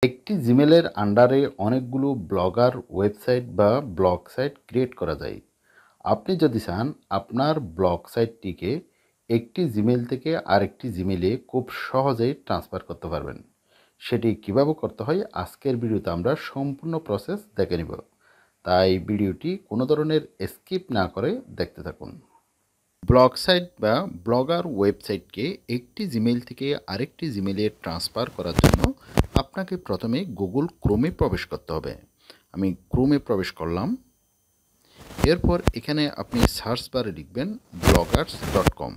একটি জিমেলের আন্ডারে অনেকগুলো ব্লগার ওয়েবসাইট বা ব্লগ সাইট ক্রিয়েট করা যায়। আপনি যদি চান আপনার ব্লগ সাইটটিকে একটি জিমেল থেকে আরেকটি জিমেলে খুব সহজেই ট্রান্সফার করতে পারবেন। সেটি কিভাবে করতে হয় আজকের ভিডিওতে আমরা সম্পূর্ণ প্রসেস দেখে নিব। তাই ভিডিওটি কোনো ধরনের স্কিপ না করে দেখতে থাকুন। ব্লগ সাইট বা ব্লগার ওয়েবসাইটকে একটি জিমেইল থেকে আরেকটি জিমেইলে ট্রান্সফার করার জন্য আপনাকে প্রথমে গুগল ক্রোমে প্রবেশ করতে হবে। আমি ক্রোমে প্রবেশ করলাম। এরপর এখানে আপনি সার্চ বারে লিখবেন bloggers.com।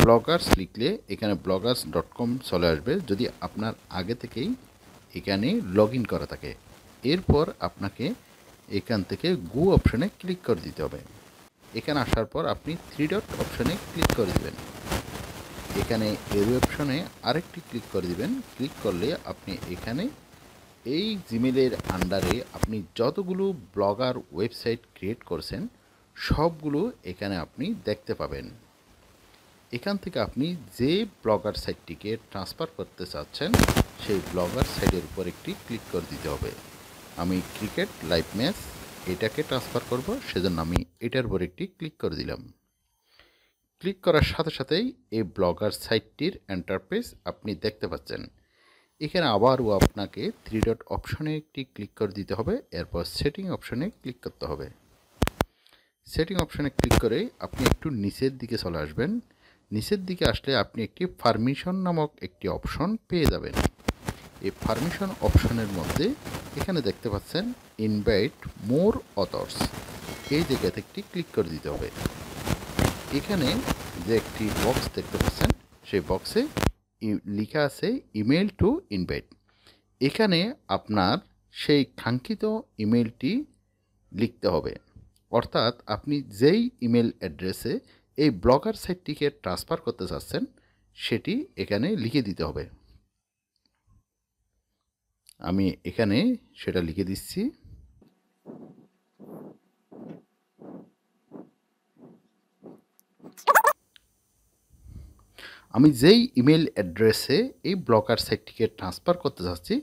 ব্লগার্স লিখলে এখানে bloggers.com চলে আসবে যদি আপনার আগে থেকেই এখানে লগ ইন করা থাকে। এরপর আপনাকে এখান থেকে গো অপশানে ক্লিক করে দিতে হবে। এখানে আসার পর আপনি 3 ডট অপশানে ক্লিক করে দিবেন। এখানে এর অপশানে আরেকটি ক্লিক করে দিবেন। ক্লিক করলে আপনি এখানে এই জিমেলের আন্ডারে আপনি যতগুলো ব্লগার ওয়েবসাইট ক্রিয়েট করেছেন সবগুলো এখানে আপনি দেখতে পাবেন। এখান থেকে আপনি যে ব্লগার সাইটটিকে ট্রান্সফার করতে চাচ্ছেন সেই ব্লগার সাইটের উপর একটি ক্লিক করে দিতে হবে। আমি ক্রিকেট লাইভ ম্যাচ এটাকে ট্রান্সফার করব, সেজন্য আমি এটার উপর একটি ক্লিক করে দিলাম। ক্লিক করার সাথে সাথেই এই ব্লগার সাইটটির ইন্টারফেস আপনি দেখতে পাচ্ছেন। এখানে আবারও আপনাকে 3 ডট অপশনে একটি ক্লিক করে দিতে হবে। এরপর সেটিং অপশনে ক্লিক করতে হবে। সেটিং অপশনে ক্লিক করে আপনি একটু নিচের দিকে চলে আসবেন। নিচের দিকে আসলে আপনি একটি পারমিশন নামক একটি অপশন পেয়ে যাবেন। এই পারমিশন অপশনের মধ্যে এখানে দেখতে পাচ্ছেন ইনভাইট মোর অথর্স, এই জায়গাতে একটি ক্লিক করে দিতে হবে। এখানে যে একটি বক্স দেখতে পাচ্ছেন সেই বক্সে লেখা আছে ইমেল টু ইনভাইট। এখানে আপনার সেই কাঙ্ক্ষিত ইমেলটি লিখতে হবে, অর্থাৎ আপনি যেই ইমেল অ্যাড্রেসে এই ব্লগার সাইটটিকে ট্রান্সফার করতে চাচ্ছেন সেটি এখানে লিখে দিতে হবে। আমি এখানে সেটা লিখে দিচ্ছি। আমি যেই ইমেল অ্যাড্রেসে এই ব্লগার সাইটটিকে ট্রান্সফার করতে চাচ্ছি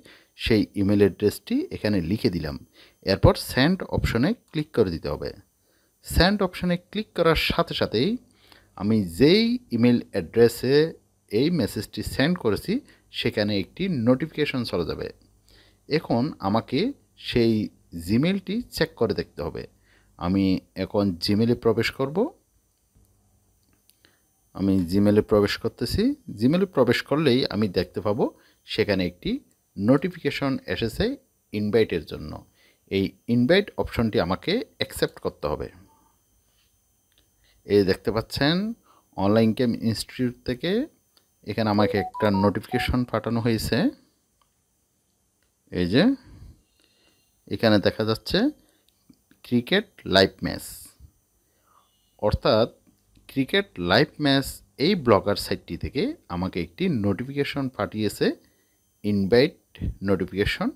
সেই ইমেল অ্যাড্রেসটি এখানে লিখে দিলাম। এরপর সেন্ড অপশনে ক্লিক করে দিতে হবে। সেন্ড অপশনে ক্লিক করার সাথে সাথেই আমি যেই ইমেল অ্যাড্রেসে এই মেসেজটি সেন্ড করেছি সেখানে একটি নোটিফিকেশন চলে যাবে। এখন আমাকে সেই জিমেলটি চেক করে দেখতে হবে। আমি এখন জিমেলে প্রবেশ করব। আমি জিমেলে প্রবেশ করতেছি। জিমেলে প্রবেশ করলেই আমি দেখতে পাবো সেখানে একটি নোটিফিকেশন এসেছে ইনভাইটের জন্য। এই ইনভাইট অপশনটি আমাকে অ্যাকসেপ্ট করতে হবে। এই দেখতে পাচ্ছেন অনলাইন গেম ইনস্টিটিউট থেকে এখানে আমাকে একটা নোটিফিকেশন পাঠানো হয়েছে। এই যে এখানে দেখা যাচ্ছে ক্রিকেট লাইভ ম্যাচ, অর্থাৎ ক্রিকেট লাইভ ম্যাচ এই ব্লগার সাইটটি থেকে আমাকে একটি নোটিফিকেশন পাঠিয়েছে, ইনভাইট নোটিফিকেশন,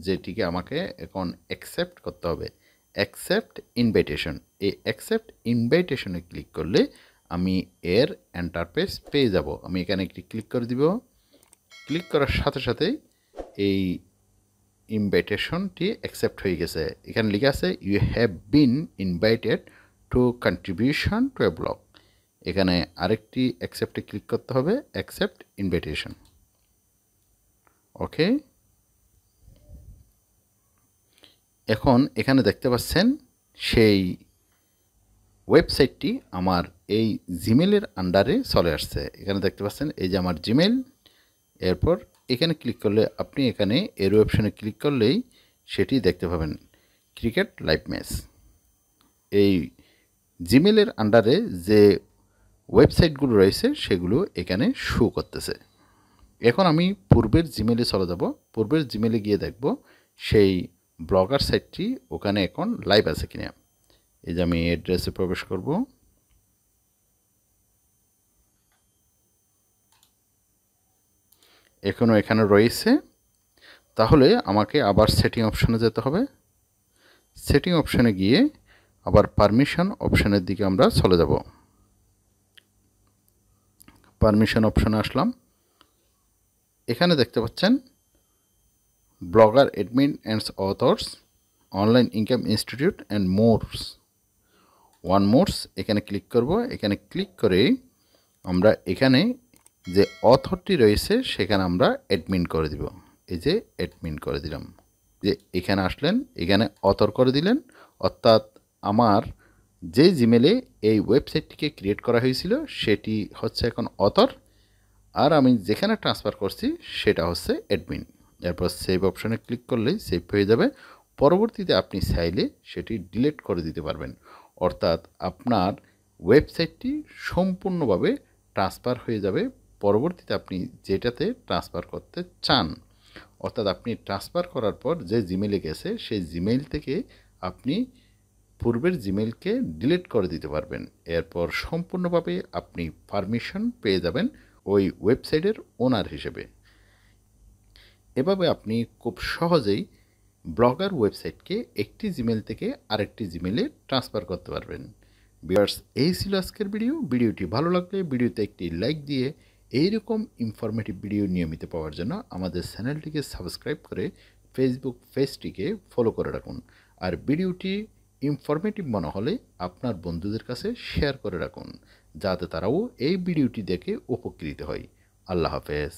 যেটিকে আমাকে এখন অ্যাকসেপ্ট করতে হবে। অ্যাকসেপ্ট ইনভাইটেশন, এই অ্যাকসেপ্ট ইনভাইটেশনে ক্লিক করলে আমি এর ইন্টারফেস পেয়ে যাব। আমি এখানে একটি ক্লিক করে দিব। ক্লিক করার সাথে সাথেই এই ইনভাইটেশনটি অ্যাকসেপ্ট হয়ে গেছে। এখানে লেখা আছে you have been invited to contribution to a blog. এখানে আরেকটি অ্যাকসেপ্টে ক্লিক করতে হবে, অ্যাকসেপ্ট ইনভাইটেশন। ওকে, এখন এখানে দেখতে পাচ্ছেন সেই ওয়েবসাইটটি আমার এই জিমেলের আন্ডারে চলে আসছে। এখানে দেখতে পাচ্ছেন এই যে আমার জিমেল। এরপর এখানে ক্লিক করলে আপনি এখানে এর অপশনে ক্লিক করলেই সেটি দেখতে পাবেন ক্রিকেট লাইভ ম্যাচ। এই জিমেলের আন্ডারে যে ওয়েবসাইটগুলো রয়েছে সেগুলো এখানে শো করতেছে। এখন আমি পূর্বের জিমেলে চলে যাব। পূর্বের জিমেলে গিয়ে দেখব সেই ব্লগার সাইটটি ওখানে এখন লাইভ আছে কিনা। এই যে আমি অ্যাড্রেসে প্রবেশ করব। এখনও এখানে রয়েছে। তাহলে আমাকে আবার সেটিং অপশনে যেতে হবে। সেটিং অপশনে গিয়ে আবার পারমিশন অপশনের দিকে আমরা চলে যাব। পারমিশন অপশনে আসলাম। এখানে দেখতে পাচ্ছেন blogger admin and authors, online income institute and mores. One mores এখানে ক্লিক করব। এখানে ক্লিক করে আমরা এখানে যে অথরটি রয়েছে সেখানে আমরা অ্যাডমিন করে দিব। এই যে অ্যাডমিন করে দিলাম। যে এখানে আসলেন, এখানে অথর করে দিলেন, অর্থাৎ আমার যে জিমেলে এই ওয়েবসাইটটিকে ক্রিয়েট করা হয়েছিল সেটি হচ্ছে এখন অথর, আর আমি যেখানে ট্রান্সফার করছি সেটা হচ্ছে অ্যাডমিন। এরপর সেভ অপশনে ক্লিক করলেই সেভ হয়ে যাবে। পরবর্তীতে আপনি চাইলে সেটি ডিলিট করে দিতে পারবেন, অর্থাৎ আপনার ওয়েবসাইটটি সম্পূর্ণভাবে ট্রান্সফার হয়ে যাবে পরবর্তীতে আপনি যেটাতে ট্রান্সফার করতে চান। অর্থাৎ আপনি ট্রান্সফার করার পর যে জিমেলে গেছে সেই জিমেইল থেকে আপনি পূর্বের জিমেইলকে ডিলিট করে দিতে পারবেন। এরপর সম্পূর্ণভাবে আপনি পারমিশন পেয়ে যাবেন ওই ওয়েবসাইটের ওনার হিসেবে। এভাবে আপনি খুব সহজেই ব্লগার ওয়েবসাইটকে একটি জিমেইল থেকে আরেকটি জিমেইলে ট্রান্সফার করতে পারবেন। ভিউয়ার্স, এই ছিল আজকের ভিডিও। ভিডিওটি ভালো লাগলে ভিডিওতে একটি লাইক দিয়ে এইরকম ইনফরমেটিভ ভিডিও নিয়মিত পাওয়ার জন্য আমাদের চ্যানেলটিকে সাবস্ক্রাইব করে ফেসবুক পেজটিকে ফলো করে রাখুন। আর ভিডিওটি ইনফরমেটিভ মনে হলে আপনার বন্ধুদের কাছে শেয়ার করে রাখুন, যাতে তারাও এই ভিডিওটি দেখে উপকৃত হয়। আল্লাহ হাফেজ।